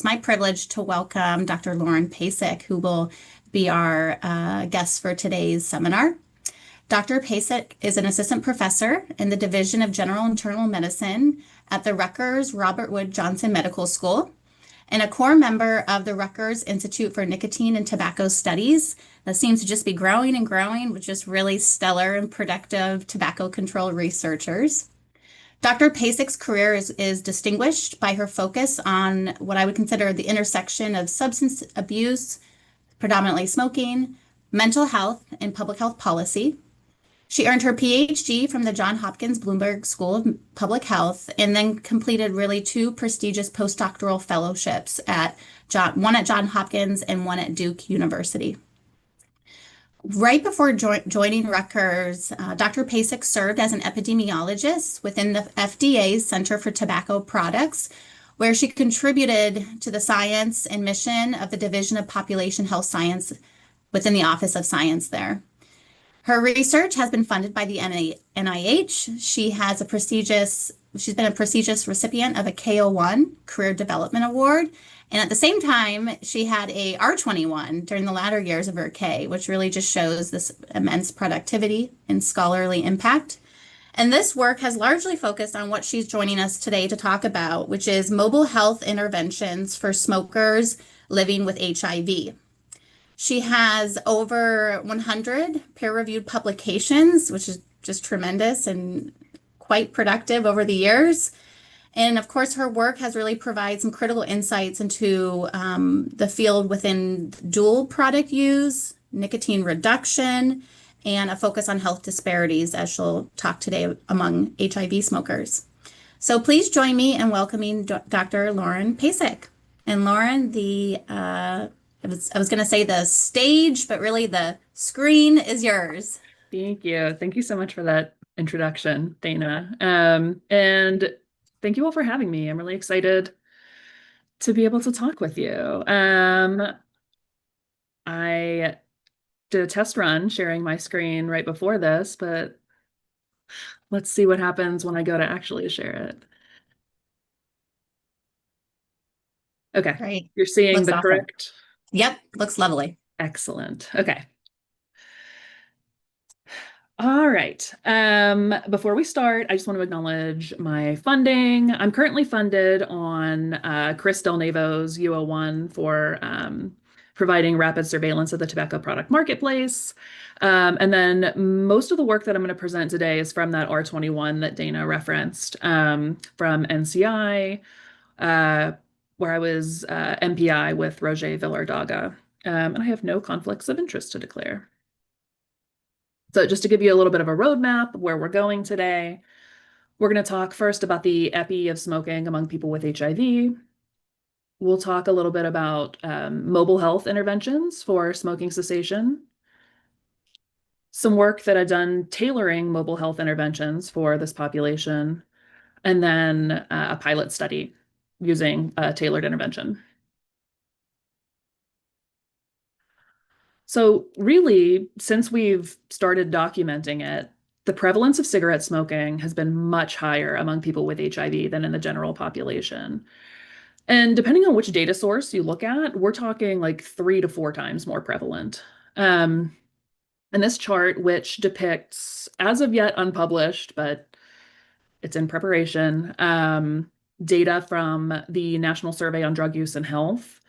it's my privilege to welcome Dr. Lauren Pacek, who will be our guest for today's seminar. Dr. Pacek is an assistant professor in the Division of General Internal Medicine at the Rutgers Robert Wood Johnson Medical School and a core member of the Rutgers Institute for Nicotine and Tobacco Studies that seems to just be growing and growing with just really stellar and productive tobacco control researchers. Dr. Pacek's career is distinguished by her focus on what I would consider the intersection of substance abuse, predominantly smoking, mental health, and public health policy. She earned her PhD from the Johns Hopkins Bloomberg School of Public Health and then completed really two prestigious postdoctoral fellowships one at Johns Hopkins and one at Duke University. Right before joining Rutgers, Dr. Pacek served as an epidemiologist within the FDA's Center for Tobacco Products, where she contributed to the science and mission of the Division of Population Health Science within the Office of Science there. Her research has been funded by the NIH. She's been a prestigious recipient of a K01 Career Development Award. And at the same time, she had a R21 during the latter years of her K, which really just shows this immense productivity and scholarly impact. And this work has largely focused on what she's joining us today to talk about, which is mobile health interventions for smokers living with HIV. She has over 100 peer-reviewed publications, which is just tremendous and quite productive over the years. And of course, her work has really provided some critical insights into the field within dual product use, nicotine reduction, and a focus on health disparities, as she'll talk today among HIV smokers. So please join me in welcoming Dr. Lauren Pacek. And Lauren, I was going to say the stage, but really the screen is yours. Thank you. Thank you so much for that introduction, Dana. And thank you all for having me. I'm really excited to be able to talk with you. I did a test run sharing my screen right before this, but let's see what happens when I go to actually share it. Okay. Great. You're seeing Looks the awesome. correct. Yep, looks lovely. Excellent. Okay. All right. Before we start, I just want to acknowledge my funding. I'm currently funded on Chris Del Nevo's U01 for providing rapid surveillance of the tobacco product marketplace. And then most of the work that I'm going to present today is from that R21 that Dana referenced from NCI, where I was MPI with Roger Villardaga. And I have no conflicts of interest to declare. So just to give you a little bit of a roadmap of where we're going today, we're going to talk first about the epi of smoking among people with HIV. We'll talk a little bit about mobile health interventions for smoking cessation, some work that I've done tailoring mobile health interventions for this population, and then a pilot study using a tailored intervention. So really, since we've started documenting it, the prevalence of cigarette smoking has been much higher among people with HIV than in the general population. And depending on which data source you look at, we're talking like 3 to 4 times more prevalent. And this chart, which depicts, as of yet unpublished, but it's in preparation, data from the National Survey on Drug Use and Health.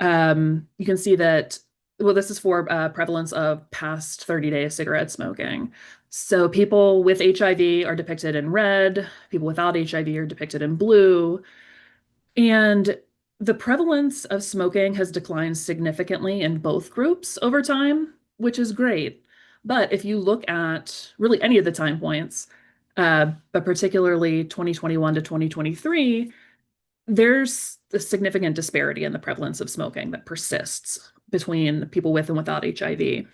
You can see that, well, this is for prevalence of past 30 days cigarette smoking. So people with HIV are depicted in red, people without HIV are depicted in blue. And the prevalence of smoking has declined significantly in both groups over time, which is great. But if you look at really any of the time points, but particularly 2021 to 2023, there's a significant disparity in the prevalence of smoking that persists between people with and without HIV,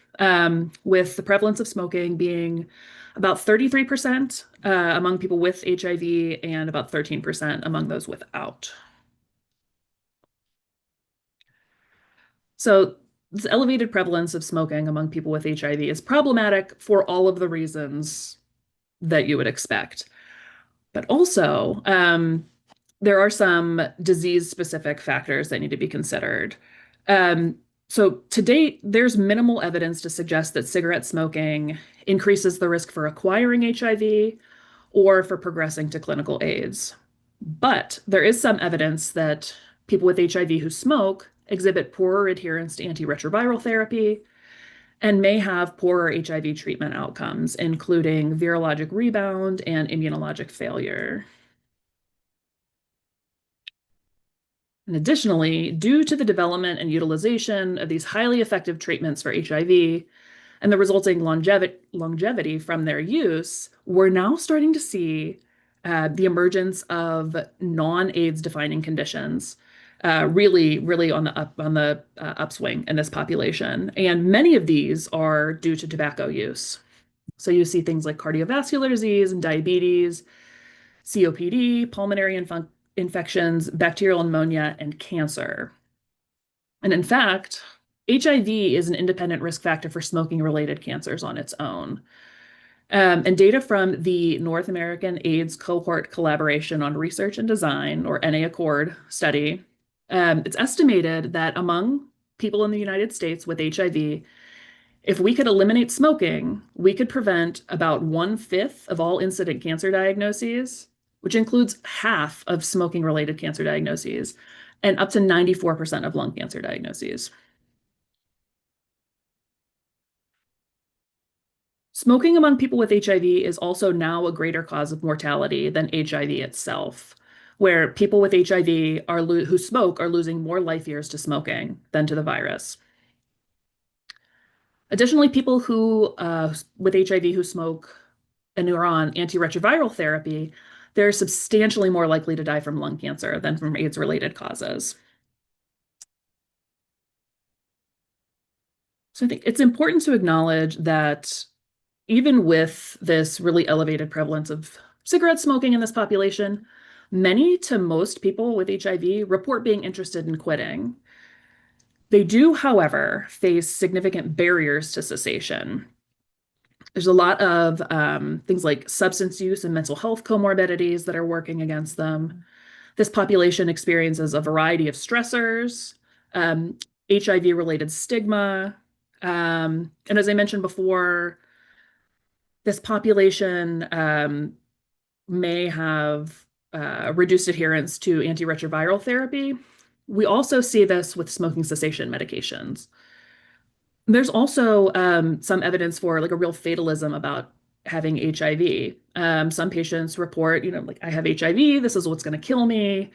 with the prevalence of smoking being about 33% among people with HIV and about 13% among those without. So this elevated prevalence of smoking among people with HIV is problematic for all of the reasons that you would expect. But also, there are some disease-specific factors that need to be considered. Um, so to date, there's minimal evidence to suggest that cigarette smoking increases the risk for acquiring HIV or for progressing to clinical AIDS. But there is some evidence that people with HIV who smoke exhibit poorer adherence to antiretroviral therapy and may have poorer HIV treatment outcomes, including virologic rebound and immunologic failure. And additionally, due to the development and utilization of these highly effective treatments for HIV and the resulting longevity from their use, we're now starting to see the emergence of non-AIDS defining conditions, really on the upswing in this population. And many of these are due to tobacco use. So you see things like cardiovascular disease and diabetes, COPD, pulmonary infections, bacterial pneumonia, and cancer. And in fact, HIV is an independent risk factor for smoking-related cancers on its own. And data from the North American AIDS Cohort Collaboration on Research and Design, or NA-ACCORD study, it's estimated that among people in the United States with HIV, if we could eliminate smoking, we could prevent about 1/5 of all incident cancer diagnoses, which includes half of smoking-related cancer diagnoses, and up to 94% of lung cancer diagnoses. Smoking among people with HIV is also now a greater cause of mortality than HIV itself, where people with HIV who smoke are losing more life years to smoking than to the virus. Additionally, people who with HIV who smoke and who are on antiretroviral therapy, they're substantially more likely to die from lung cancer than from AIDS-related causes. So I think it's important to acknowledge that even with this really elevated prevalence of cigarette smoking in this population, many to most people with HIV report being interested in quitting. They do, however, face significant barriers to cessation. There's a lot of things like substance use and mental health comorbidities that are working against them. This population experiences a variety of stressors, HIV-related stigma, and as I mentioned before, this population may have reduced adherence to antiretroviral therapy. We also see this with smoking cessation medications. There's also some evidence for like a real fatalism about having HIV. Some patients report, like I have HIV, this is what's going to kill me.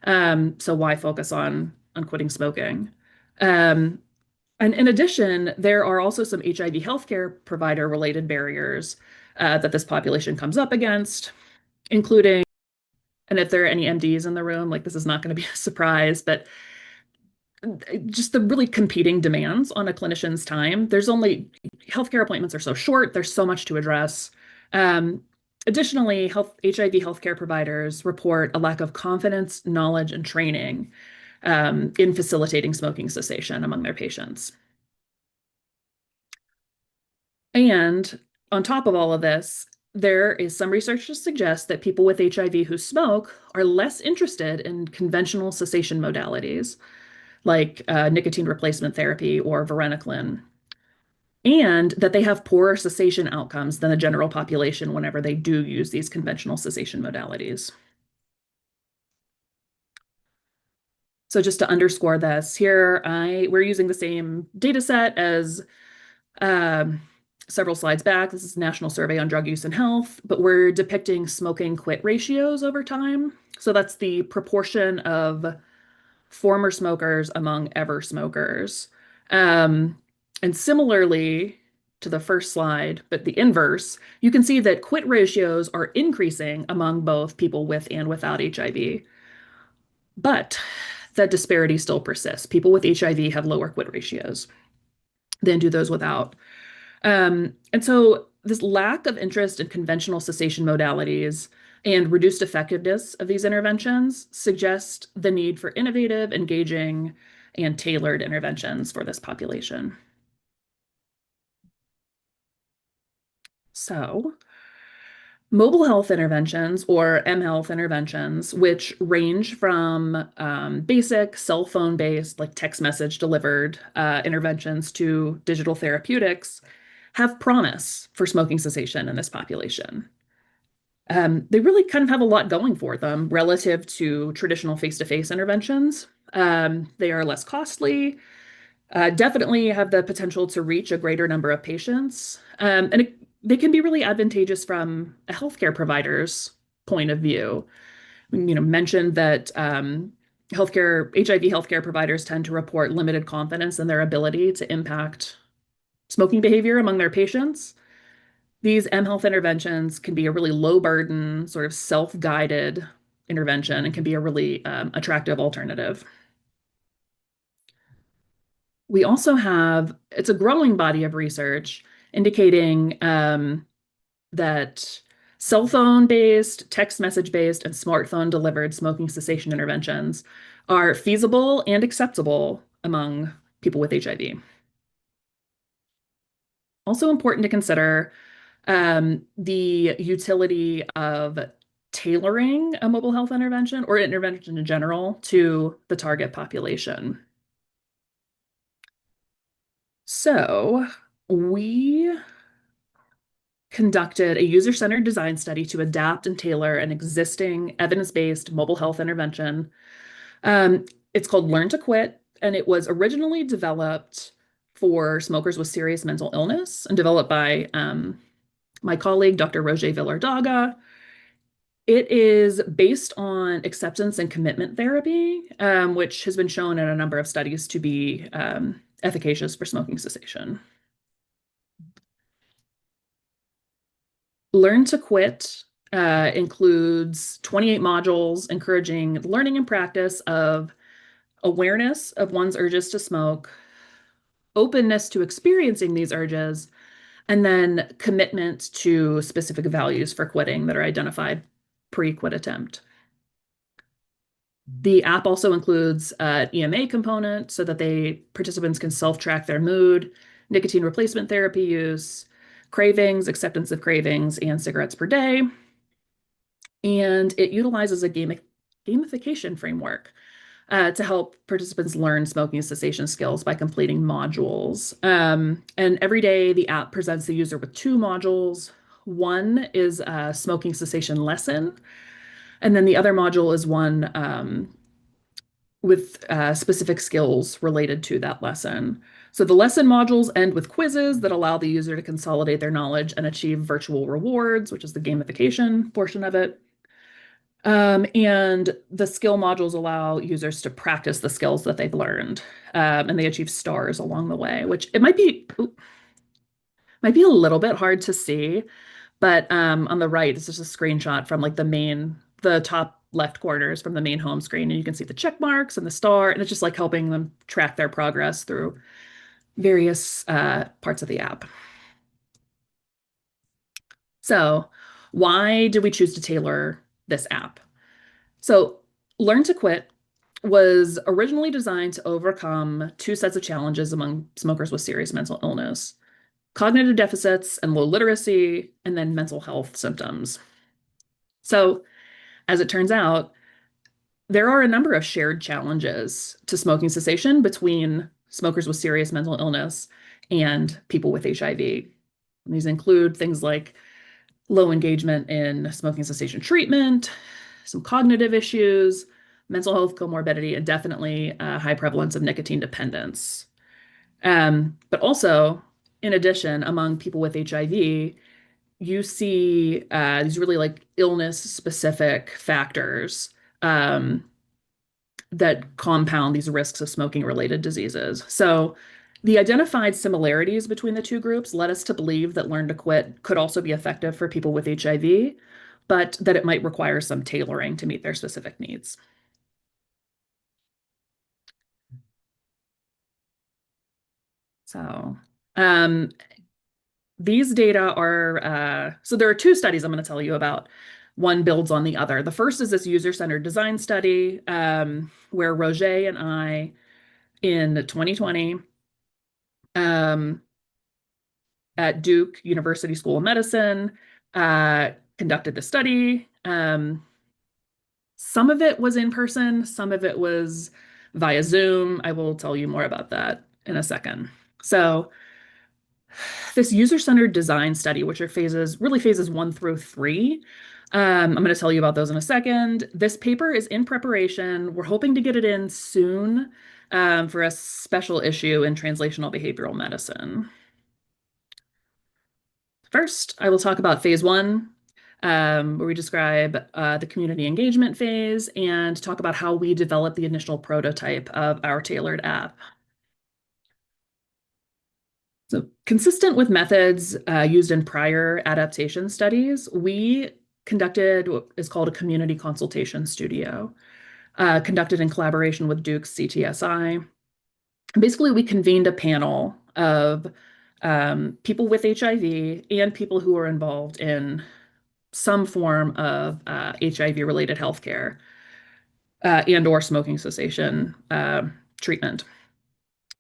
So why focus on quitting smoking? And in addition, there are also some HIV healthcare provider related barriers that this population comes up against, including, and if there are any MDs in the room, like this is not going to be a surprise, but just the really competing demands on a clinician's time. Healthcare appointments are so short, there's so much to address. Additionally, HIV healthcare providers report a lack of confidence, knowledge, and training in facilitating smoking cessation among their patients. And on top of all of this, there is some research to suggest that people with HIV who smoke are less interested in conventional cessation modalities like nicotine replacement therapy or varenicline, and that they have poorer cessation outcomes than the general population whenever they do use these conventional cessation modalities. So just to underscore this, here we're using the same data set as several slides back. This is a National Survey on Drug Use and Health, but we're depicting smoking quit ratios over time. So that's the proportion of former smokers among ever smokers. And similarly to the first slide, but the inverse, you can see that quit ratios are increasing among both people with and without HIV. But that disparity still persists. People with HIV have lower quit ratios than do those without. And so this lack of interest in conventional cessation modalities and reduced effectiveness of these interventions suggest the need for innovative, engaging, and tailored interventions for this population. So Mobile health interventions or mHealth interventions, which range from basic cell phone based, like text message delivered interventions to digital therapeutics, have promise for smoking cessation in this population. They really kind of have a lot going for them relative to traditional face to face interventions. They are less costly, definitely have the potential to reach a greater number of patients. They can be really advantageous from a healthcare provider's point of view. Mentioned that HIV healthcare providers tend to report limited confidence in their ability to impact smoking behavior among their patients. These mHealth interventions can be a really low burden, sort of self-guided intervention and can be a really attractive alternative. We also have, it's a growing body of research indicating that cell phone based, text message based, and smartphone delivered smoking cessation interventions are feasible and acceptable among people with HIV. Also important to consider the utility of tailoring a mobile health intervention or intervention in general to the target population. So we conducted a user-centered design study to adapt and tailor an existing evidence-based mobile health intervention. It's called Learn to Quit, and it was originally developed for smokers with serious mental illness and developed by my colleague, Dr. Roger Villardaga. It is based on acceptance and commitment therapy, which has been shown in a number of studies to be efficacious for smoking cessation. Learn to Quit includes 28 modules encouraging learning and practice of awareness of one's urges to smoke, openness to experiencing these urges, and then commitment to specific values for quitting that are identified pre-quit attempt. The app also includes an EMA component so that participants can self-track their mood, nicotine replacement therapy use, cravings, acceptance of cravings, and cigarettes per day. And it utilizes a gamification framework to help participants learn smoking cessation skills by completing modules. And every day, the app presents the user with two modules. One is a smoking cessation lesson, and then the other module is one with specific skills related to that lesson. So the lesson modules end with quizzes that allow the user to consolidate their knowledge and achieve virtual rewards, which is the gamification portion of it. And the skill modules allow users to practice the skills that they've learned, and they achieve stars along the way, which it might be a little bit hard to see, but on the right, it's just a screenshot from like the top left corners from the main home screen, and you can see the check marks and the star, and it's just like helping them track their progress through various parts of the app. So, why did we choose to tailor this app? So, Learn to Quit was originally designed to overcome two sets of challenges among smokers with serious mental illness: cognitive deficits and low literacy, and then mental health symptoms. So, as it turns out, there are a number of shared challenges to smoking cessation between smokers with serious mental illness and people with HIV. And these include things like low engagement in smoking cessation treatment, some cognitive issues, mental health comorbidity, and definitely a high prevalence of nicotine dependence. But also, in addition, among people with HIV, you see these really like illness-specific factors that compound these risks of smoking-related diseases. So the identified similarities between the two groups led us to believe that Learn to Quit could also be effective for people with HIV, but that it might require some tailoring to meet their specific needs. So these data are, so there are two studies I'm going to tell you about. One builds on the other. The first is this user-centered design study where Roger and I, in 2020, at Duke University School of Medicine, conducted the study. Some of it was in person, some of it was via Zoom. I will tell you more about that in a second. So, this user-centered design study, which are phases 1 through 3. I'm going to tell you about those in a second. This paper is in preparation. We're hoping to get it in soon for a special issue in translational behavioral medicine. First, I will talk about phase 1, where we describe the community engagement phase and talk about how we develop the initial prototype of our tailored app. So, consistent with methods used in prior adaptation studies, we conducted what is called a community consultation studio, conducted in collaboration with Duke's CTSI. Basically, we convened a panel of people with HIV and people who are involved in some form of HIV-related healthcare and/or smoking cessation treatment.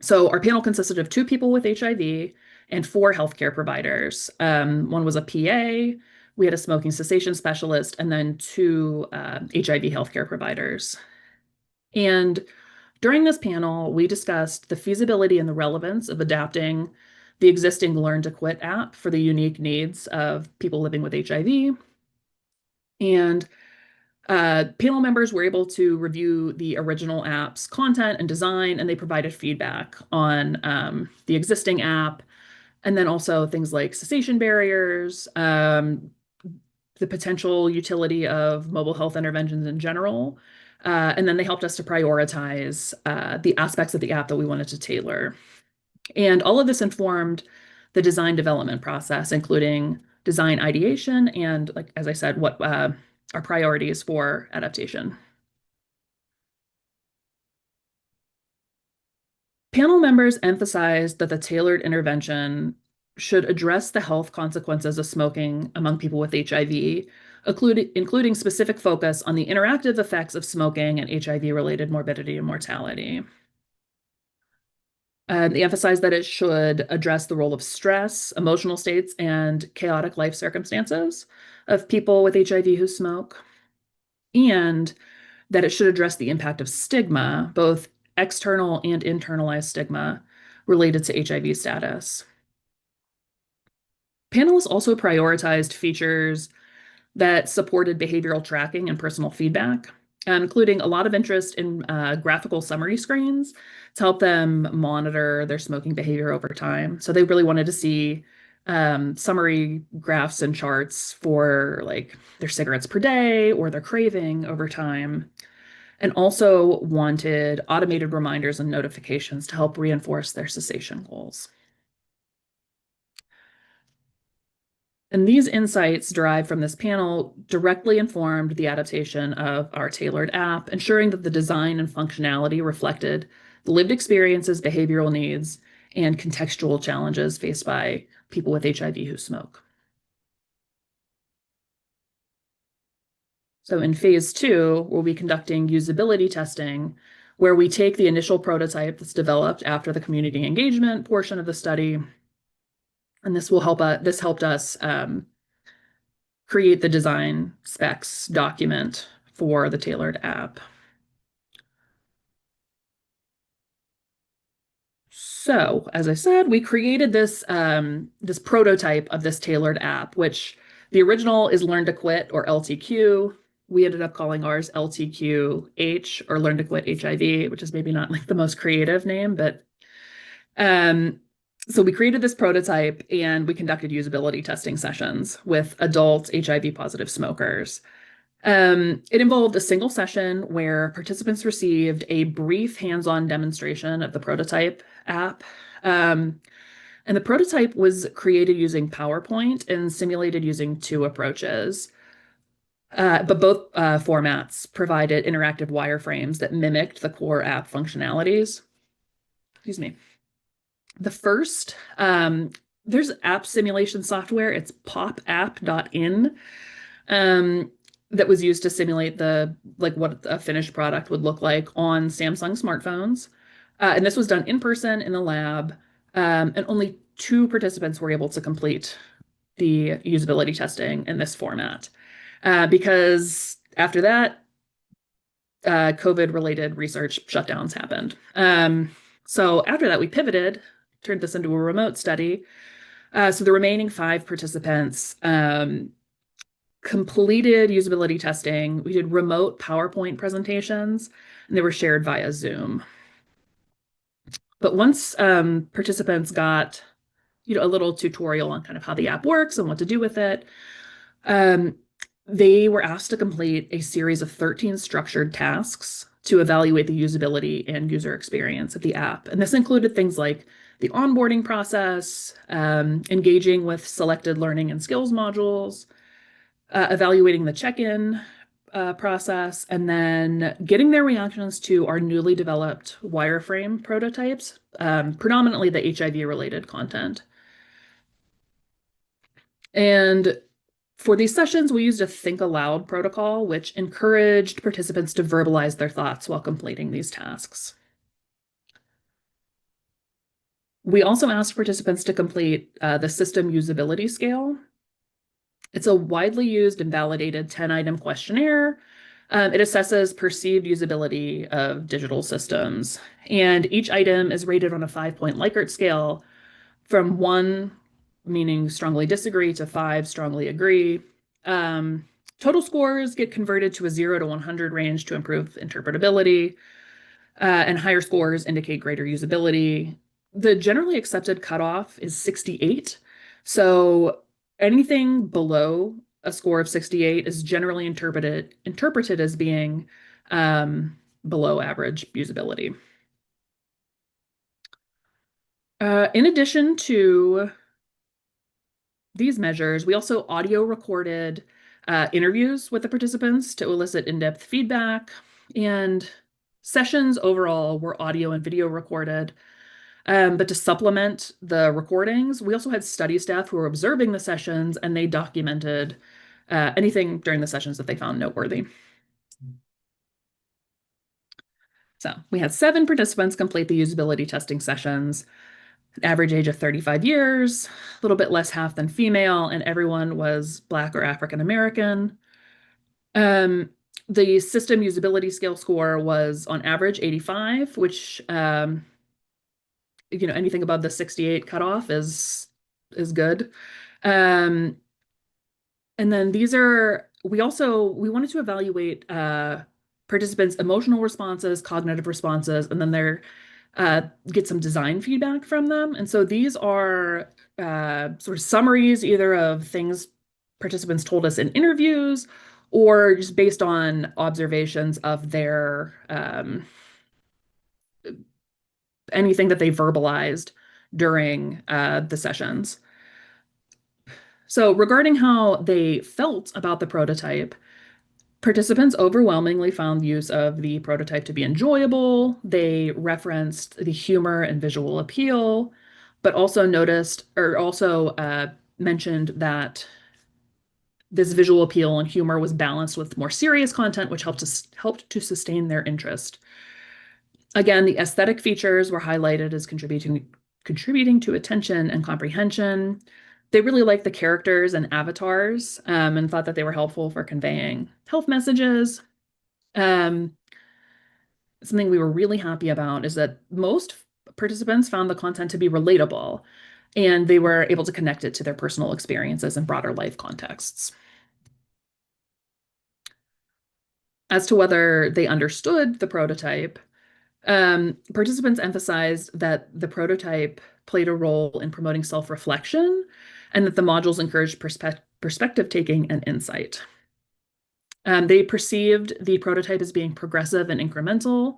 So our panel consisted of 2 people with HIV and 4 healthcare providers. One was a PA, we had a smoking cessation specialist, and then 2 HIV healthcare providers. And during this panel, we discussed the feasibility and the relevance of adapting the existing Learn to Quit app for the unique needs of people living with HIV. And panel members were able to review the original app's content and design, and they provided feedback on the existing app, and then also things like cessation barriers, the potential utility of mobile health interventions in general. And then they helped us to prioritize the aspects of the app that we wanted to tailor. And all of this informed the design development process, including design ideation and, like as I said, what our priorities for adaptation. Panel members emphasized that the tailored intervention should address the health consequences of smoking among people with HIV, including specific focus on the interactive effects of smoking and HIV-related morbidity and mortality. They emphasized that it should address the role of stress, emotional states, and chaotic life circumstances of people with HIV who smoke, and that it should address the impact of stigma, both external and internalized stigma related to HIV status. Panelists also prioritized features that supported behavioral tracking and personal feedback, including a lot of interest in graphical summary screens to help them monitor their smoking behavior over time. So they really wanted to see summary graphs and charts for like their cigarettes per day or their craving over time, and also wanted automated reminders and notifications to help reinforce their cessation goals. And these insights derived from this panel directly informed the adaptation of our tailored app, ensuring that the design and functionality reflected the lived experiences, behavioral needs, and contextual challenges faced by people with HIV who smoke. So in phase 2, we'll be conducting usability testing, where we take the initial prototype that's developed after the community engagement portion of the study, and this helped us create the design specs document for the tailored app. So, as I said, we created this prototype of this tailored app, which the original is Learn to Quit, or LTQ. We ended up calling ours LTQH, or Learn to Quit HIV, which is maybe not like the most creative name, but so we created this prototype and we conducted usability testing sessions with adult HIV positive smokers. It involved a single session where participants received a brief hands-on demonstration of the prototype app. And the prototype was created using PowerPoint and simulated using 2 approaches. But both formats provided interactive wireframes that mimicked the core app functionalities. Excuse me. The first, there's app simulation software. It's popapp.in. That was used to simulate what a finished product would look like on Samsung smartphones. And this was done in person in the lab, and only 2 participants were able to complete the usability testing in this format. Because after that, COVID-related research shutdowns happened. So after that, we pivoted, turned this into a remote study. So the remaining 5 participants completed usability testing. We did remote PowerPoint presentations, and they were shared via Zoom. But once participants got, a little tutorial on kind of how the app works and what to do with it, they were asked to complete a series of 13 structured tasks to evaluate the usability and user experience of the app. And this included things like the onboarding process, engaging with selected learning and skills modules, evaluating the check-in process, and then getting their reactions to our newly developed wireframe prototypes, predominantly the HIV-related content. And for these sessions, we used a think aloud protocol, which encouraged participants to verbalize their thoughts while completing these tasks. We also asked participants to complete the system usability scale. It's a widely used and validated 10-item questionnaire. It assesses perceived usability of digital systems, and each item is rated on a 5-point Likert scale from 1, meaning strongly disagree, to 5, strongly agree. Total scores get converted to a 0 to 100 range to improve interpretability, and higher scores indicate greater usability. The generally accepted cutoff is 68. So anything below a score of 68 is generally interpreted as being below average usability. In addition to these measures, we also audio recorded interviews with the participants to elicit in-depth feedback, and sessions overall were audio and video recorded. But to supplement the recordings, we also had study staff who were observing the sessions, and they documented anything during the sessions that they found noteworthy. So we had 7 participants complete the usability testing sessions, average age of 35 years, a little bit less half than female, and everyone was Black or African American. The system usability scale score was on average 85, which anything above the 68 cutoff is good. And then we wanted to evaluate participants' emotional responses, cognitive responses, and then get some design feedback from them. And so these are sort of summaries either of things participants told us in interviews or just based on observations of their anything that they verbalized during the sessions. So regarding how they felt about the prototype, participants overwhelmingly found the use of the prototype to be enjoyable. They referenced the humor and visual appeal, but also mentioned that this visual appeal and humor was balanced with more serious content, which helped to sustain their interest. Again, the aesthetic features were highlighted as contributing to attention and comprehension. They really liked the characters and avatars and thought that they were helpful for conveying health messages. Something we were really happy about is that most participants found the content to be relatable, and they were able to connect it to their personal experiences and broader life contexts. As to whether they understood the prototype, participants emphasized that the prototype played a role in promoting self-reflection and that the modules encouraged perspective taking and insight. They perceived the prototype as being progressive and incremental,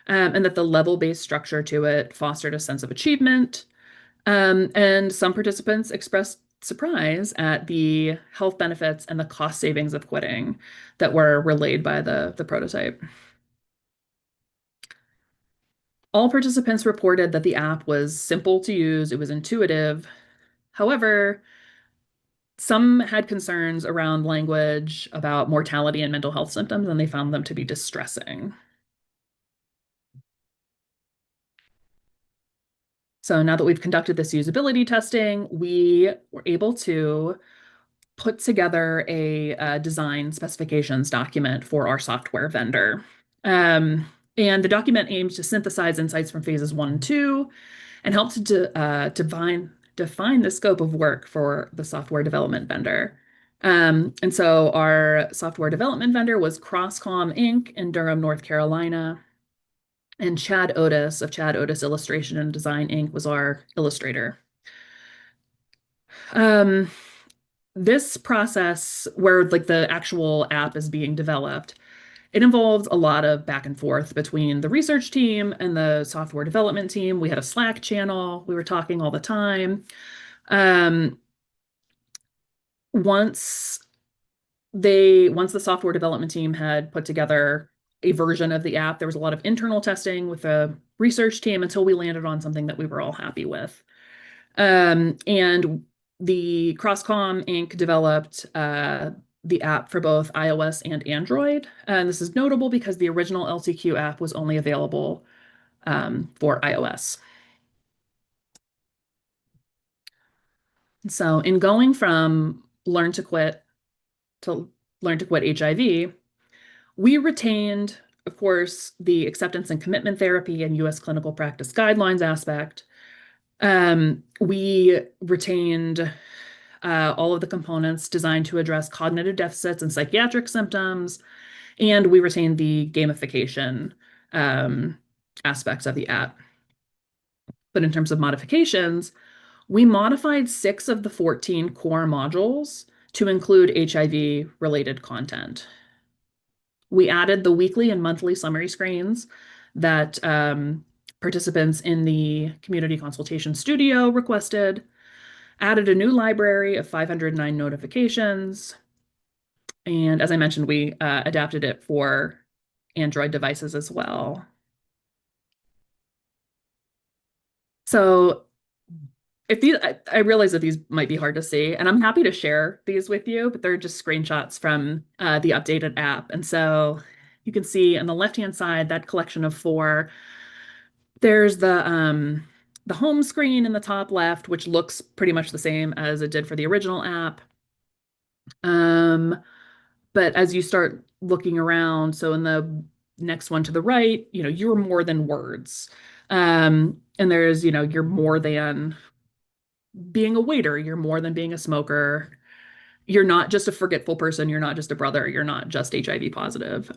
and that the level-based structure to it fostered a sense of achievement. And some participants expressed surprise at the health benefits and the cost savings of quitting that were relayed by the prototype. All participants reported that the app was simple to use, it was intuitive. However, some had concerns around language about mortality and mental health symptoms, and they found them to be distressing. So now that we've conducted this usability testing, we were able to put together a design specifications document for our software vendor. And the document aims to synthesize insights from phases 1 and 2 and help to define the scope of work for the software development vendor. And so our software development vendor was Crosscom Inc. in Durham, North Carolina. And Chad Otis of Chad Otis Illustration and Design Inc. was our illustrator. Um, this process where like the actual app is being developed, it involves a lot of back and forth between the research team and the software development team. We had a Slack channel. We were talking all the time. Um, once once the software development team had put together a version of the app, there was a lot of internal testing with the research team until we landed on something that we were all happy with. And the Crosscom Inc. developed the app for both iOS and Android. And this is notable because the original LTQ app was only available for iOS. So in going from Learn to Quit to Learn to Quit HIV, we retained, of course, the acceptance and commitment therapy and US clinical practice guidelines aspect. We retained all of the components designed to address cognitive deficits and psychiatric symptoms, and we retained the gamification aspects of the app. But in terms of modifications, we modified 6 of the 14 core modules to include HIV-related content. We added the weekly and monthly summary screens that participants in the community consultation studio requested, added a new library of 509 notifications, and as I mentioned, we adapted it for Android devices as well. So I realize that these might be hard to see, and I'm happy to share these with you, but they're just screenshots from the updated app. And so you can see on the left-hand side, that collection of 4, there's the home screen in the top left, which looks pretty much the same as it did for the original app. But as you start looking around, so in the next one to the right, you're more than words. And there's, you're more than being a waiter, you're more than being a smoker. You're not just a forgetful person, you're not just a brother, you're not just HIV positive.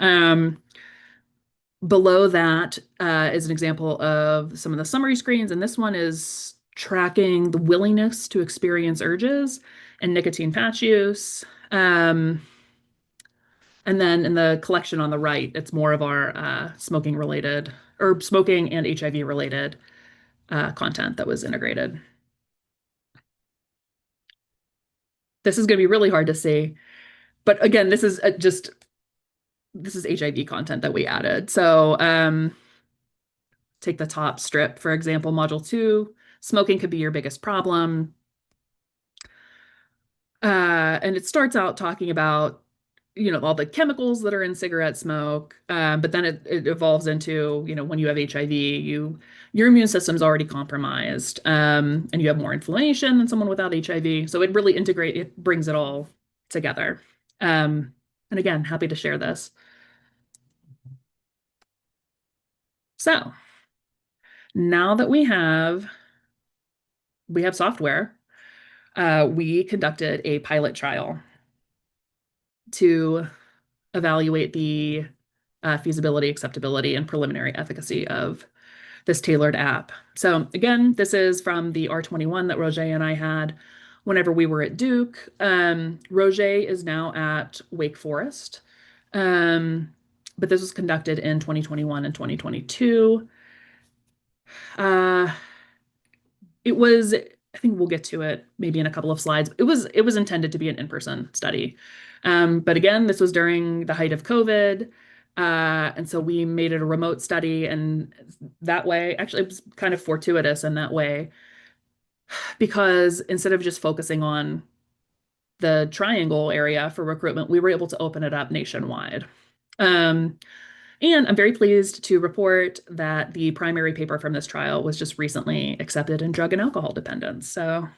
Below that is an example of some of the summary screens, and this one is tracking the willingness to experience urges and nicotine patch use. And then in the collection on the right, it's more of our smoking and HIV related content that was integrated. This is going to be really hard to see, but again, this is HIV content that we added. So take the top strip, for example, module 2, smoking could be your biggest problem. And it starts out talking about all the chemicals that are in cigarette smoke, but then it evolves into when you have HIV, your immune system's already compromised, and you have more inflammation than someone without HIV. So it brings it all together. And again, happy to share this. So now that we have software, we conducted a pilot trial to evaluate the feasibility, acceptability, and preliminary efficacy of this tailored app. So again, this is from the R21 that Roger and I had whenever we were at Duke. Roger is now at Wake Forest, but this was conducted in 2021 and 2022. It was, I think we'll get to it maybe in a couple of slides. It was intended to be an in-person study. But again, this was during the height of COVID. And so we made it a remote study, and that way, actually, it was kind of fortuitous in that way, because instead of just focusing on the triangle area for recruitment, we were able to open it up nationwide. And I'm very pleased to report that the primary paper from this trial was just recently accepted in drug and alcohol dependence. So you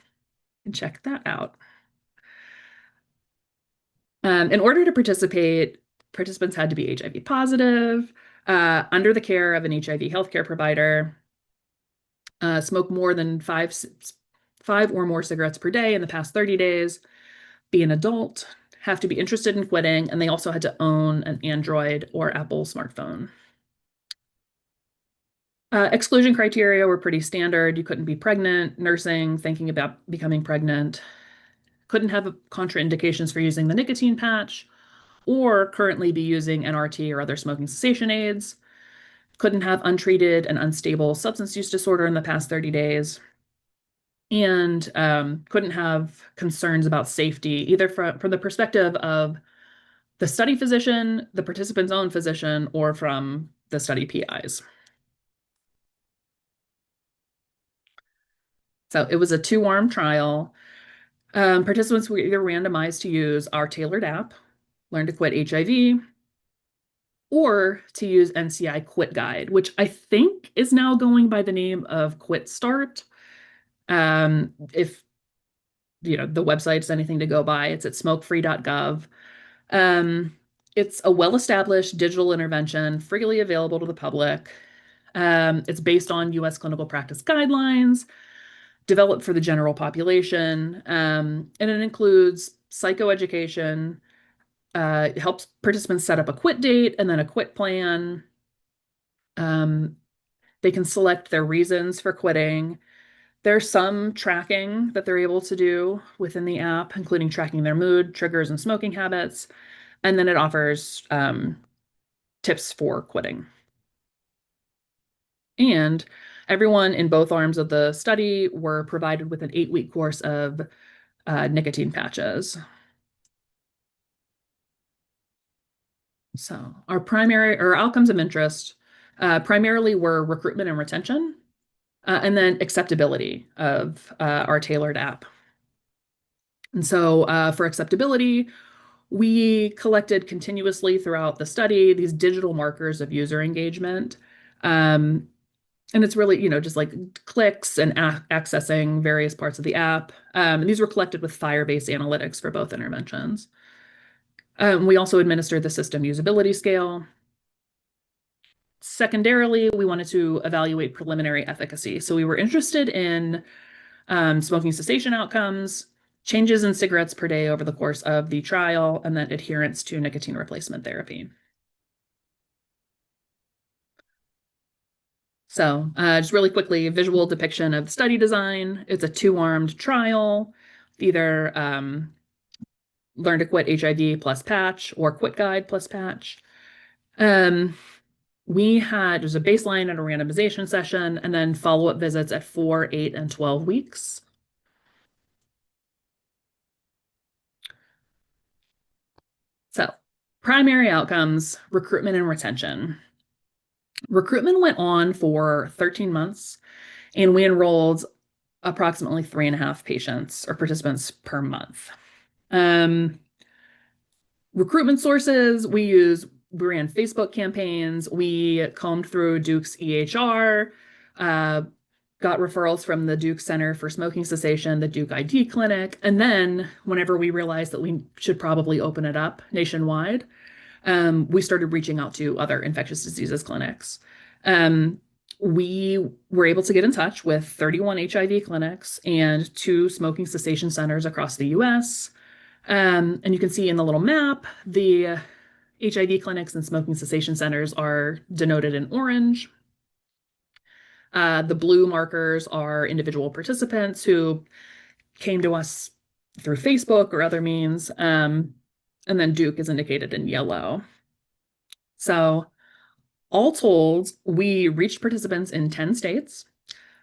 can check that out. In order to participate, participants had to be HIV positive, under the care of an HIV healthcare provider, smoke more than five or more cigarettes per day in the past 30 days, be an adult, have to be interested in quitting, and they also had to own an Android or Apple smartphone. Exclusion criteria were pretty standard. You couldn't be pregnant, nursing, thinking about becoming pregnant, couldn't have contraindications for using the nicotine patch, or currently be using NRT or other smoking cessation aids, couldn't have untreated and unstable substance use disorder in the past 30 days, and couldn't have concerns about safety, either from the perspective of the study physician, the participant's own physician, or from the study PIs. So it was a two-arm trial. Participants were either randomized to use our tailored app, Learn to Quit HIV, or to use NCI Quit Guide, which I think is now going by the name of Quit Start. If the website's anything to go by, it's at smokefree.gov. It's a well-established digital intervention, freely available to the public. It's based on US clinical practice guidelines, developed for the general population, and it includes psychoeducation. It helps participants set up a quit date and then a quit plan. They can select their reasons for quitting. There's some tracking that they're able to do within the app, including tracking their mood, triggers, and smoking habits. And then it offers tips for quitting. And everyone in both arms of the study were provided with an 8-week course of nicotine patches. So our outcomes of interest primarily were recruitment and retention, and then acceptability of our tailored app. And so for acceptability, we collected continuously throughout the study these digital markers of user engagement. And it's really, just like clicks and accessing various parts of the app. And these were collected with Firebase analytics for both interventions. We also administered the system usability scale. Secondarily, we wanted to evaluate preliminary efficacy. So we were interested in smoking cessation outcomes, changes in cigarettes per day over the course of the trial, and then adherence to nicotine replacement therapy. So just really quickly, visual depiction of the study design. It's a two-armed trial, either Learn to Quit HIV plus patch or Quit Guide plus patch. There's a baseline and a randomization session, and then follow-up visits at 4, 8, and 12 weeks. So primary outcomes, recruitment and retention. Recruitment went on for 13 months, and we enrolled approximately 3.5 patients or participants per month. Recruitment sources, we ran Facebook campaigns, we combed through Duke's EHR, got referrals from the Duke Center for Smoking Cessation, the Duke ID Clinic, and then whenever we realized that we should probably open it up nationwide, we started reaching out to other infectious diseases clinics. We were able to get in touch with 31 HIV clinics and 2 smoking cessation centers across the US. And you can see in the little map, the HIV clinics and smoking cessation centers are denoted in orange. The blue markers are individual participants who came to us through Facebook or other means. And then Duke is indicated in yellow. So all told, we reached participants in 10 states,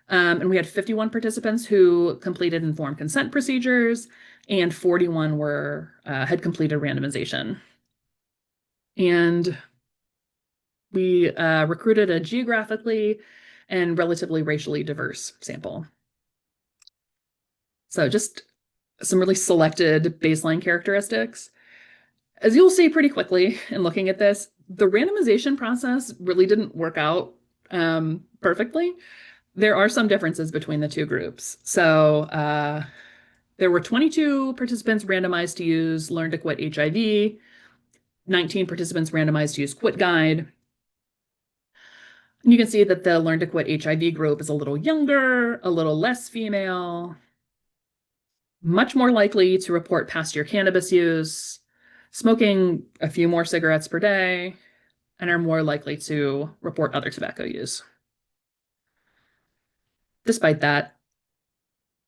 and we had 51 participants who completed informed consent procedures, and 41 had completed randomization. And we recruited a geographically and relatively racially diverse sample. So just some really selected baseline characteristics. As you'll see pretty quickly in looking at this, the randomization process really didn't work out perfectly. There are some differences between the two groups. So there were 22 participants randomized to use Learn to Quit HIV, 19 participants randomized to use Quit Guide. And you can see that the Learn to Quit HIV group is a little younger, a little less female, much more likely to report past year cannabis use, smoking a few more cigarettes per day, and are more likely to report other tobacco use. Despite that,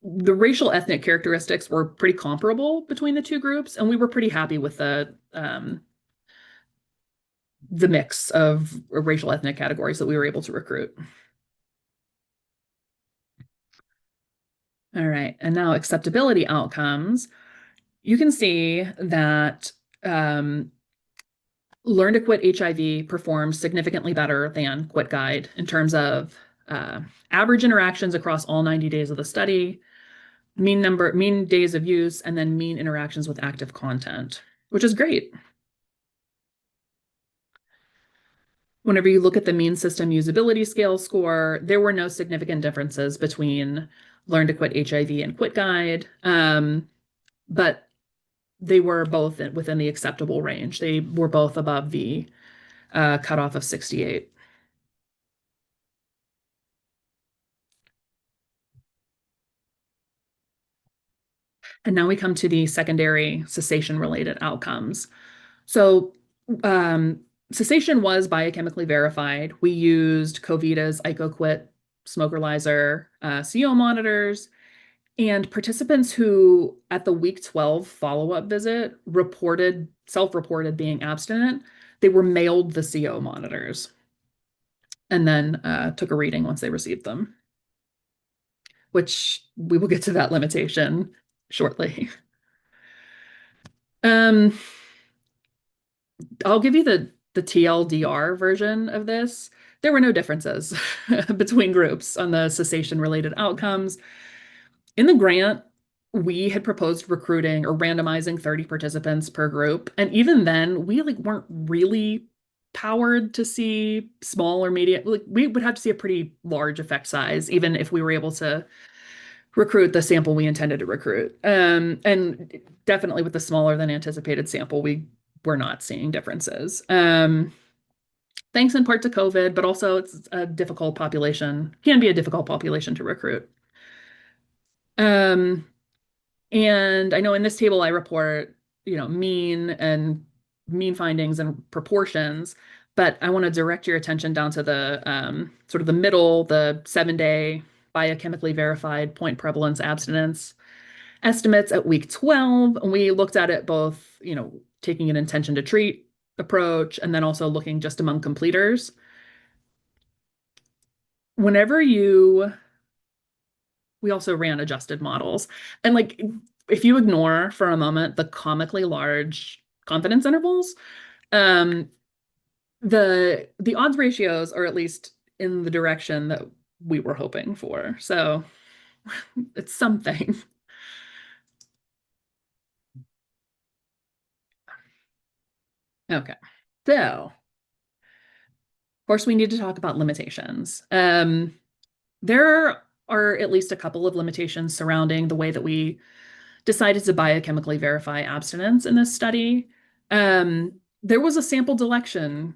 the racial ethnic characteristics were pretty comparable between the two groups, and we were pretty happy with the mix of racial ethnic categories that we were able to recruit. All right, and now acceptability outcomes. You can see that Learn to Quit HIV performs significantly better than Quit Guide in terms of average interactions across all 90 days of the study, mean days of use, and then mean interactions with active content, which is great. Whenever you look at the mean system usability scale score, there were no significant differences between Learn to Quit HIV and Quit Guide, but they were both within the acceptable range. They were both above the cutoff of 68. And now we come to the secondary cessation-related outcomes. So cessation was biochemically verified. We used Covita's IcoQuit Smokerlizer CO monitors, and participants who at the week 12 follow-up visit self-reported being abstinent, they were mailed the CO monitors and then took a reading once they received them, which we will get to that limitation shortly. I'll give you the TLDR version of this. There were no differences between groups on the cessation-related outcomes. In the grant, we had proposed recruiting or randomizing 30 participants per group. And even then, we weren't really powered to see small or medium. We would have to see a pretty large effect size, even if we were able to recruit the sample we intended to recruit. And definitely with the smaller than anticipated sample, we were not seeing differences. Thanks in part to COVID, but also it's a difficult population, can be a difficult population to recruit. And I know in this table I report, mean findings and proportions, but I want to direct your attention down to the sort of the middle, the 7-day biochemically verified point prevalence abstinence estimates at week 12. And we looked at it both, taking an intention to treat approach and then also looking just among completers. We also ran adjusted models. And if you ignore for a moment the comically large confidence intervals, the odds ratios are at least in the direction that we were hoping for. So it's something. Okay. So, of course, we need to talk about limitations. There are at least a couple of limitations surrounding the way that we decided to biochemically verify abstinence in this study. There was a sample collection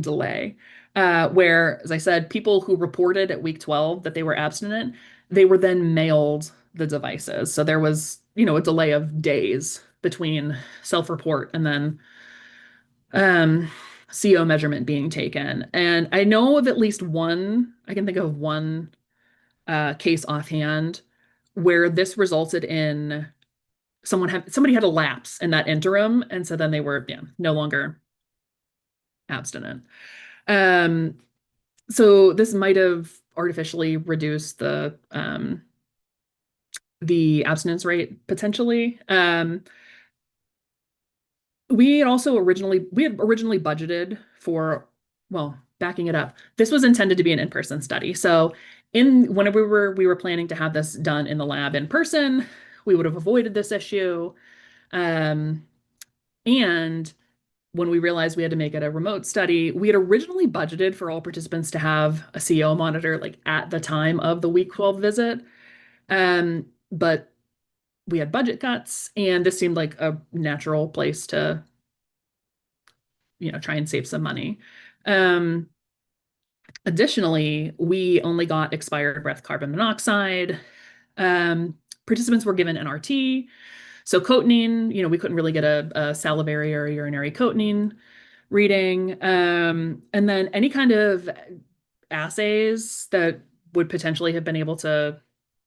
delay, where, as I said, people who reported at week 12 that they were abstinent, they were then mailed the devices. So there was, a delay of days between self-report and then CO measurement being taken. And I know of at least I can think of one case offhand where this resulted in somebody had a lapse in that interim, and so then they were no longer abstinent. So this might have artificially reduced the abstinence rate potentially. We had originally budgeted for, well, backing it up, this was intended to be an in-person study. So whenever we were planning to have this done in the lab in person, we would have avoided this issue. And when we realized we had to make it a remote study, we had originally budgeted for all participants to have a CO monitor like at the time of the week 12 visit. But we had budget cuts, and this seemed like a natural place to, try and save some money. Um, Additionally, we only got expired breath carbon monoxide. Participants were given NRT. So cotinine, we couldn't really get a salivary or urinary cotinine reading. And then any kind of assays that would potentially have been able to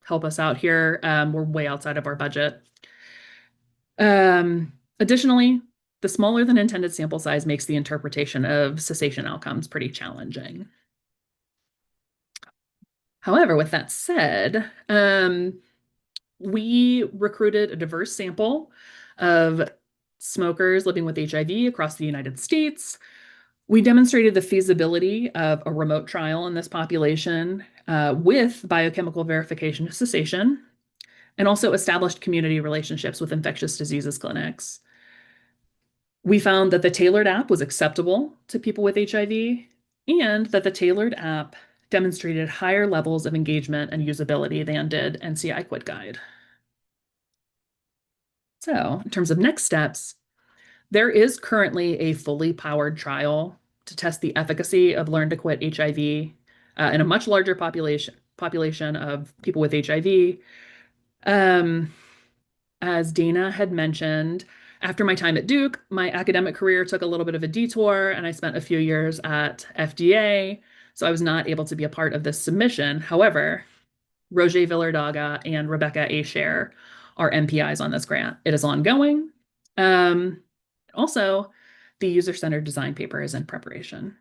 help us out here were way outside of our budget. Additionally, the smaller than intended sample size makes the interpretation of cessation outcomes pretty challenging. However, with that said, we recruited a diverse sample of smokers living with HIV across the United States. We demonstrated the feasibility of a remote trial in this population with biochemical verification of cessation, and also established community relationships with infectious diseases clinics. We found that the tailored app was acceptable to people with HIV, and that the tailored app demonstrated higher levels of engagement and usability than did NCI Quit Guide. So, in terms of next steps, there is currently a fully powered trial to test the efficacy of Learn to Quit HIV in a much larger population of people with HIV. Um, as Dana had mentioned, after my time at Duke, my academic career took a little bit of a detour, and I spent a few years at FDA, so I was not able to be a part of this submission. However, Roger Villardaga and Rebecca Asher are MPIs on this grant. It is ongoing. Also, the user-centered design paper is in preparation.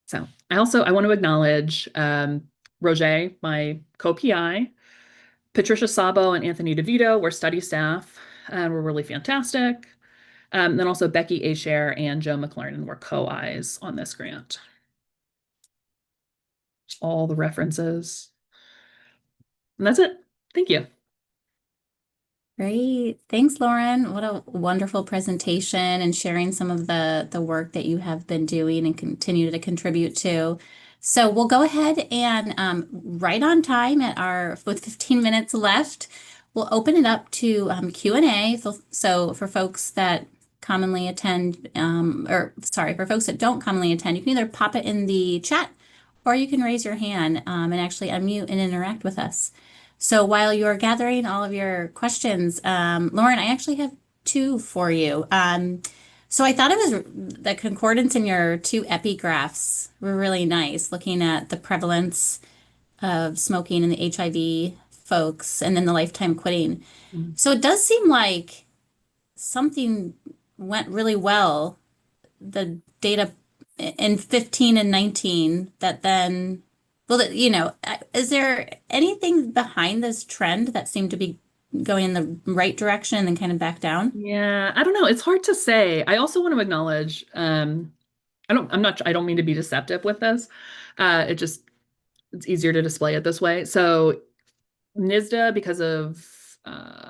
So I want to acknowledge Roger, my co-PI, Patricia Sabo and Anthony DeVito were study staff and were really fantastic. Then also Becky Asher and Joe McLernan were co-Is on this grant. All the references. And that's it. Thank you. Great. Thanks, Lauren. What a wonderful presentation and sharing some of the work that you have been doing and continue to contribute to. So we'll go ahead and right on time with 15 minutes left, we'll open it up to Q&A. So for folks that commonly attend, for folks that don't commonly attend, you can either pop it in the chat or you can raise your hand and actually unmute and interact with us. So while you're gathering all of your questions, Lauren, I actually have two for you. So I thought it was the concordance in your two epigraphs were really nice, looking at the prevalence of smoking in the HIV folks and then the lifetime quitting. Mhm. So it does seem like something went really well, the data in 15 and 19 that then is there anything behind this trend that seemed to be going in the right direction and then kind of back down? Yeah, I don't know. It's hard to say. I also want to acknowledge, I don't mean to be deceptive with this. It's easier to display it this way. So NISDA, because of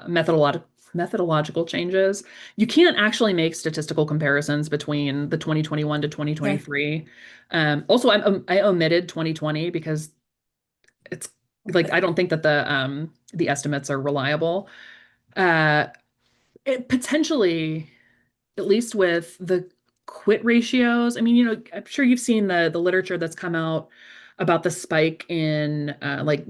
methodological changes, you can't actually make statistical comparisons between the 2021 to Right. 2023. Also, I omitted 2020 because it's like I don't think that the estimates are reliable. It potentially, at least with the quit ratios. I mean, I'm sure you've seen the literature that's come out about the spike in like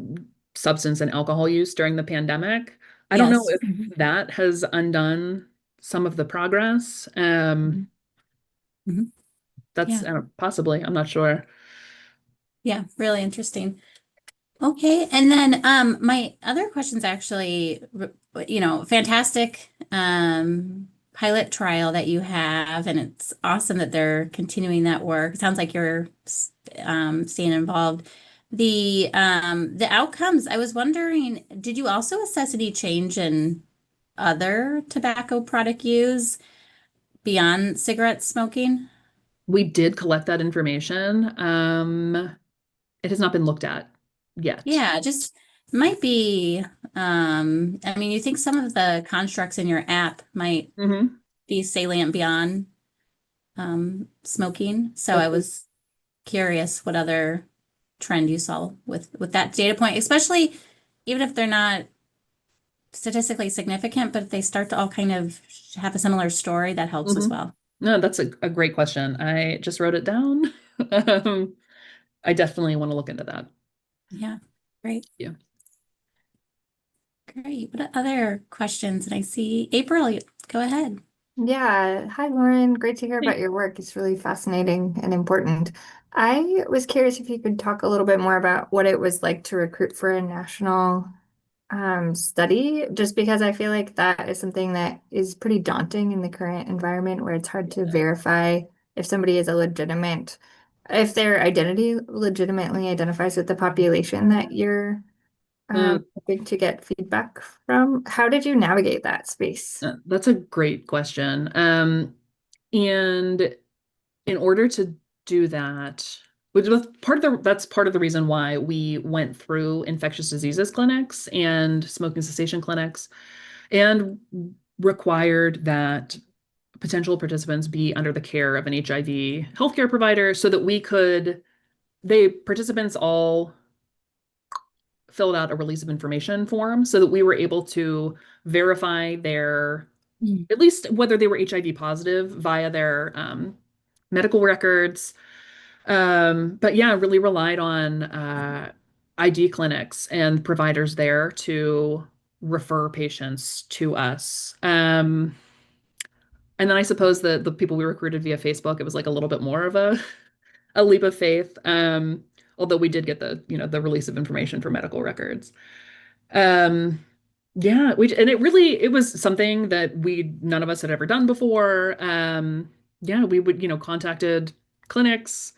substance and alcohol use during the pandemic. I don't know Yes. if that has undone some of the progress. Mhm. Mhm. That's Yeah. possibly, I'm not sure. Yeah. Really interesting. Okay. And then my other question's actually, fantastic pilot trial that you have, and it's awesome that they're continuing that work. It sounds like you're staying involved. The outcomes, I was wondering, did you also assess any change in other tobacco product use beyond cigarette smoking? We did collect that information. It has not been looked at yet. Yeah, just might be, I mean, you think some of the constructs in your app might Hmm. be salient beyond smoking. So I Okay. was curious what other trend you saw with that data point, especially even if they're not statistically significant, but if they start to all kind of have a similar story, that helps as Hmm. well. No, that's a great question. I just wrote it down. Um, I definitely want to look into that. Yeah, great, Yeah. great. What other questions? And I see April, go ahead. Yeah. Hi, Lauren. Great to hear about Hey. your work. It's really fascinating and important. I was curious if you could talk a little bit more about what it was like to recruit for a national study, just because I feel like that is something that is pretty daunting in the current environment where it's hard to verify if somebody is a legitimate, if their identity legitimately identifies with the population that you're Uh, hoping to get feedback from. How did you navigate that space? that's a great question. And in order to do that, which was part of that's part of the reason why we went through infectious diseases clinics and smoking cessation clinics and required that potential participants be under the care of an HIV healthcare provider so that we could, they participants all filled out a release of information form so that we were able to verify their, Mm. at least whether they were HIV positive via their medical records. But yeah, really relied on ID clinics and providers there to refer patients to us. And then I suppose the people we recruited via Facebook, it was like a little bit more of a leap of faith. Although we did get the release of information for medical records. Um, yeah, and it was something that none of us had ever done before. Yeah, we would, contacted clinics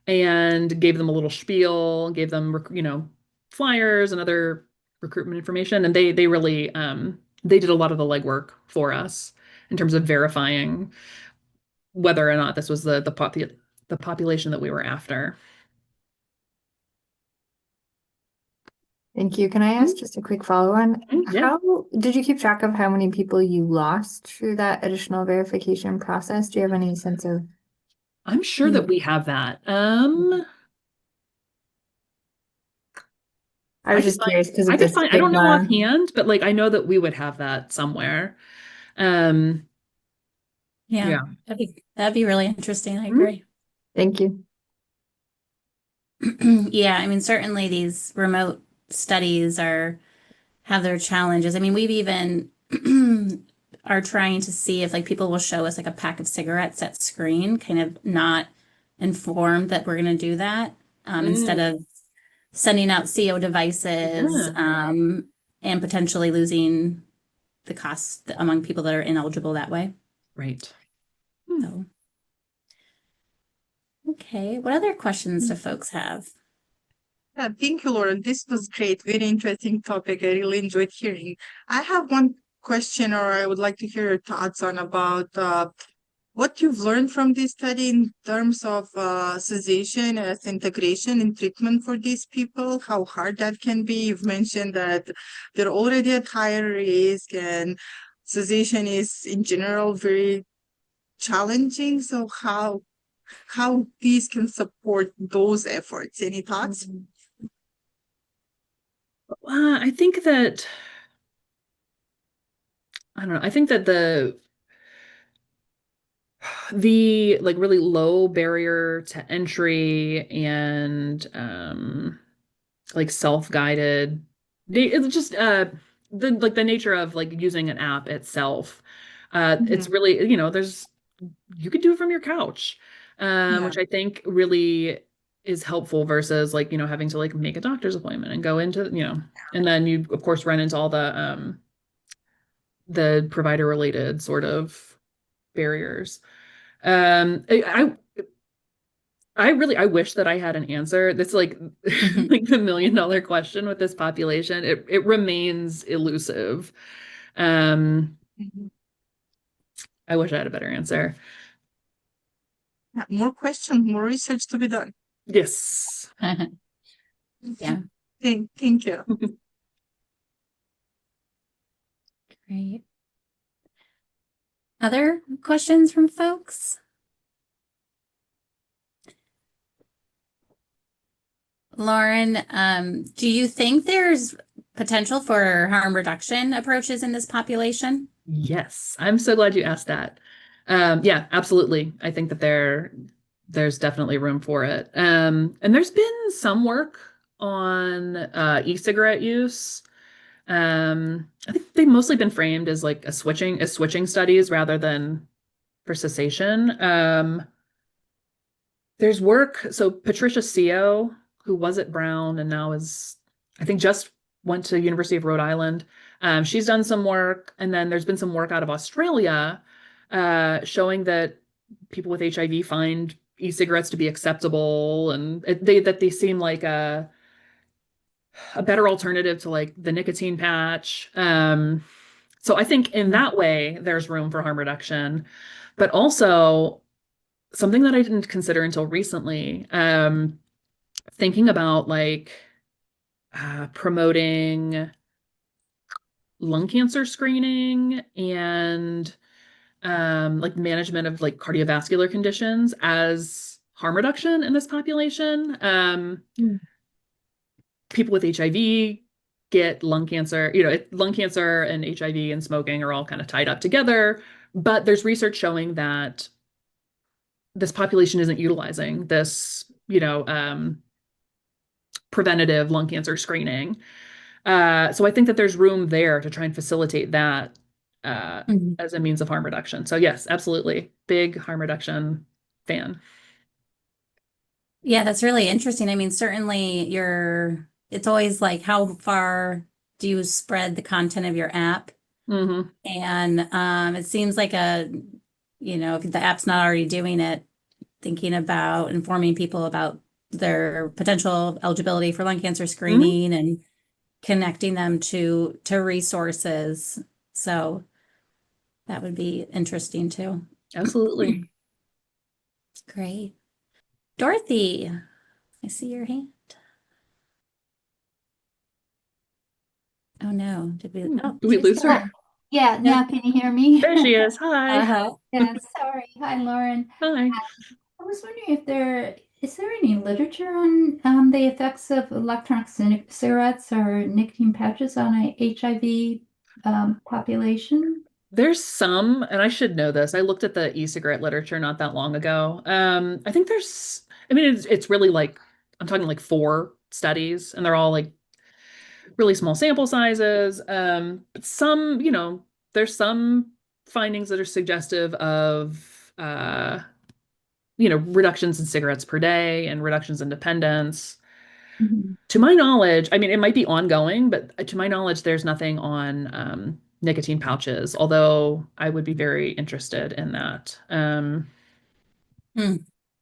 and gave them a little spiel, gave them, flyers and other recruitment information, and they really they did a lot of the legwork for us in terms of verifying whether or not this was the population that we were after. Thank you. Can I ask just a quick follow-on? Yeah, How did you keep track of how many people you lost through that additional verification process? Do you have any sense of? I'm sure that Mm. we have that. I was just curious because I of the could find, I don't know stigma. offhand, but like I know that we would have that somewhere. Um, Yeah, yeah. that'd be really interesting. I Mhm. agree. Thank you. Yeah, I mean, certainly these remote studies are have their challenges. I mean, we've even are trying to see if like people will show us like a pack of cigarettes at screen, kind of not informed that we're going to do that, instead Mm, of sending out CO devices, yeah, and potentially losing the cost among people that are ineligible that way. right. Hmm. So, okay, what other questions do folks have? Yeah, thank you, Lauren. This was great. Very interesting topic. I really enjoyed hearing. I have one question, or I would like to hear your thoughts on about what you've learned from this study in terms of cessation as integration in treatment for these people, how hard that can be. You've mentioned that they're already at higher risk and cessation is in general very challenging. So how these can support those efforts? Any thoughts? I think that I don't know. I think that the like really low barrier to entry and like self-guided, it's just the nature of like using an app itself. It's Mhm. really, there's you could do it from your couch, Yeah. which I think really is helpful versus like, having to like make a doctor's appointment and go into, and then you of course run into all the provider related sort of barriers. I really I wish that I had an answer. That's like Mhm. like the $1 million question with this population. It remains elusive. Um, Mhm. I wish I had a better answer. Yeah, more questions, more research to be done. Yes. Yeah. Thank you. Great. Other questions from folks? Lauren, do you think there's potential for harm reduction approaches in this population? Yes, I'm so glad you asked that. Yeah, absolutely. I think that there's definitely room for it. And there's been some work on e-cigarette use. I think they've mostly been framed as like a switching studies rather than for cessation. There's work. So Patricia Seo, who was at Brown and now is, I think, just went to University of Rhode Island. She's done some work, and then there's been some work out of Australia showing that people with HIV find e-cigarettes to be acceptable, and that they seem like a better alternative to like the nicotine patch. So I think in that way, there's room for harm reduction, but also something that I didn't consider until recently, thinking about like promoting lung cancer screening and like management of like cardiovascular conditions as harm reduction in this population. People with HIV get lung cancer, lung cancer and HIV and smoking are all kind of tied up together, but there's research showing that this population isn't utilizing this, preventative lung cancer screening. So I think that there's room there to try and facilitate that as a means of harm reduction. So yes, absolutely. Big harm reduction fan. Yeah, that's really interesting. I mean, certainly it's always like how far do you spread the content of your app? Mm-hmm. And it seems like if the app's not already doing it, thinking about informing people about their potential eligibility for lung cancer screening and connecting them to resources. So that would be interesting too. Absolutely. Great. Dorothy, I see your hand. Oh no, did we? Oh, Did we lose her? Yeah, now can you hear me? There she is. Hi. Uh-huh. Yeah, sorry. Hi, Lauren. Hi. I was wondering if is there any literature on the effects of electronic cigarettes or nicotine patches on a HIV population? There's some, and I should know this. I looked at the e-cigarette literature not that long ago. I think it's really like, I'm talking like 4 studies, and they're all like really small sample sizes. But there's some findings that are suggestive of, reductions in cigarettes per day and reductions in dependence. Mhm. To my knowledge, I mean, it might be ongoing, but to my knowledge, there's nothing on nicotine pouches, although I would be very interested in that.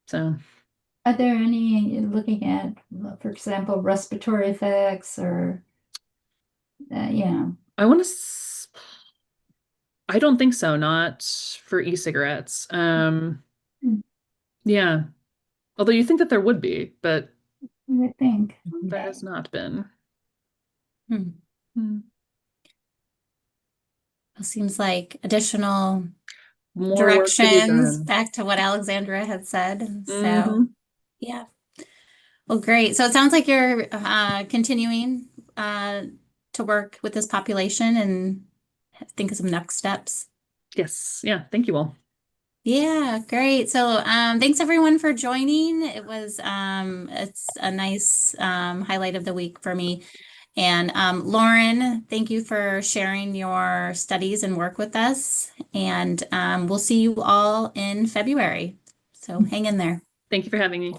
So Are there any looking at, for example, respiratory effects or, I want to, I don't think so, not for e-cigarettes. Yeah. Although you think that there would be, but I would think. there Okay. has not been. It seems like additional More work to be directions done. back to what Alexandra had said. So, Mhm. yeah. Well, great. So it sounds like you're continuing to work with this population and think of some next steps. Yes. Yeah. Thank you all. Yeah, great. So thanks everyone for joining. It's a nice highlight of the week for me. And Lauren, thank you for sharing your studies and work with us. And we'll see you all in February. So hang in there. Thank you for having me.